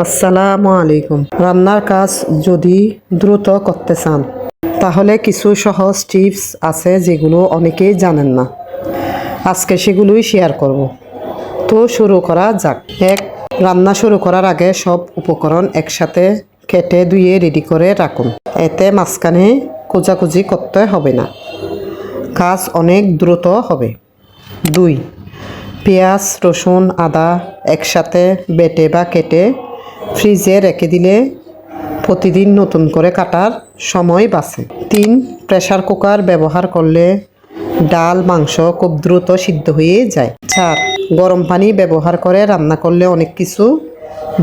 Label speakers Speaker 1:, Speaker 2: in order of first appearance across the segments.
Speaker 1: আসসালামু আলাইকুম। রান্নার কাজ যদি দ্রুত করতে চান তাহলে কিছু সহজ টিপস আছে যেগুলো অনেকেই জানেন না। আজকে সেগুলোই শেয়ার করব। তো শুরু করা যাক। রান্না শুরু করার আগে সব উপকরণ একসাথে কেটে ধুয়ে রেডি করে রাখুন। এতে মাঝখানে খোঁজাখুঁজি করতে হবে না, কাজ অনেক দ্রুত হবে। 2. পেঁয়াজ, রসুন, আদা একসাথে বেটে বা কেটে ফ্রিজে রেখে দিলে প্রতিদিন নতুন করে কাটার সময় বাঁচে। 3. প্রেসার কুকার ব্যবহার করলে ডাল, মাংস খুব দ্রুত সিদ্ধ হয়ে যায়। 4. গরম পানি ব্যবহার করে রান্না করলে অনেক কিছু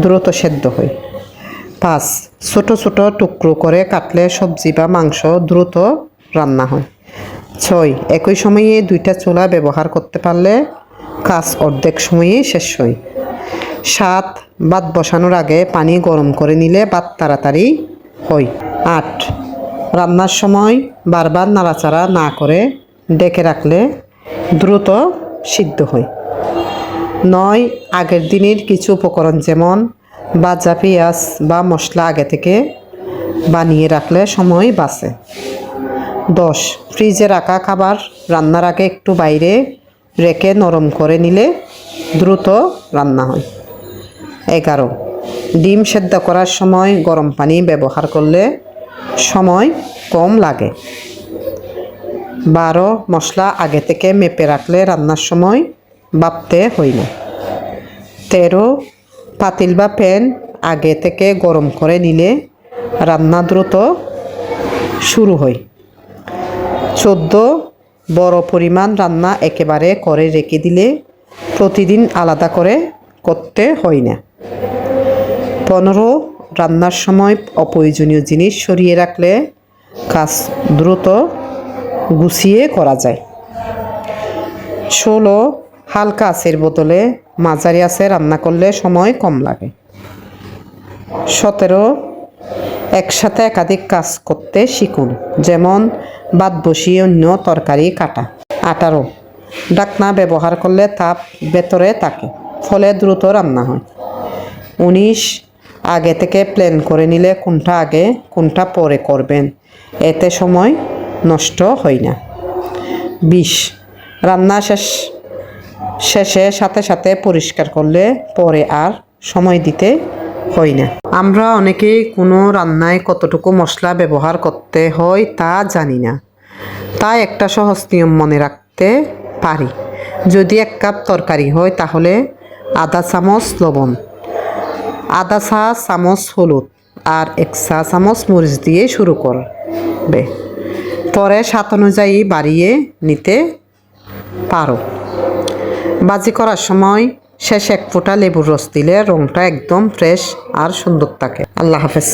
Speaker 1: দ্রুত সেদ্ধ হয়। 5. ছোট ছোট টুকরো করে কাটলে সবজি বা মাংস দ্রুত রান্না হয়। 6. একই সময়ে 2টা চুলা ব্যবহার করতে পারলে কাজ অর্ধেক সময়ে শেষ হয়। 7. ভাত বসানোর আগে পানি গরম করে নিলে ভাত তাড়াতাড়ি হয়। 8. রান্নার সময় বারবার নাড়াচাড়া না করে ডেকে রাখলে দ্রুত সিদ্ধ হয়। 9. আগের দিনের কিছু উপকরণ যেমন ভাজা পেঁয়াজ বা মশলা আগে থেকে বানিয়ে রাখলে সময় বাঁচে। 10. ফ্রিজে রাখা খাবার রান্নার আগে একটু বাইরে রেখে নরম করে নিলে দ্রুত রান্না হয়। 11. ডিম সেদ্ধ করার সময় গরম পানি ব্যবহার করলে সময় কম লাগে। 12. মশলা আগে থেকে মেপে রাখলে রান্নার সময় ভাবতে হয় না। 13. পাতিল বা প্যান আগে থেকে গরম করে নিলে রান্না দ্রুত শুরু হয়। 14. বড় পরিমাণ রান্না একেবারে করে রেখে দিলে প্রতিদিন আলাদা করে করতে হয় না। 15. রান্নার সময় অপ্রয়োজনীয় জিনিস সরিয়ে রাখলে কাজ দ্রুত গুছিয়ে করা যায়। 16. হালকা আঁচের বদলে মাঝারি আঁচে রান্না করলে সময় কম লাগে। 17. একসাথে একাধিক কাজ করতে শিখুন, যেমন ভাত বসিয়ে অন্য তরকারি কাটা। 18. ঢাকনা ব্যবহার করলে তাপ ভেতরে থাকে, ফলে দ্রুত রান্না হয়। 19. আগে থেকে প্ল্যান করে নিলে কোনটা আগে কোনটা পরে করবেন, এতে সময় নষ্ট হয় না। 20. রান্না শেষে সাথে সাথে পরিষ্কার করলে পরে আর সময় দিতে হয় না। আমরা অনেকেই কোনো রান্নায় কতটুকু মশলা ব্যবহার করতে হয় তা জানি না, তাই একটা সহজ নিয়ম মনে রাখতে পারি। যদি 1 কাপ তরকারি হয় তাহলে আধা চামচ লবণ, আধা চা চামচ হলুদ আর 1 চা চামচ মরিচ দিয়ে শুরু করবে, পরে স্বাদ অনুযায়ী বাড়িয়ে নিতে পারো। ভাজি করার সময় শেষে 1 ফোঁটা লেবুর রস দিলে রঙটা একদম ফ্রেশ আর সুন্দর থাকে। আল্লাহ হাফেজ।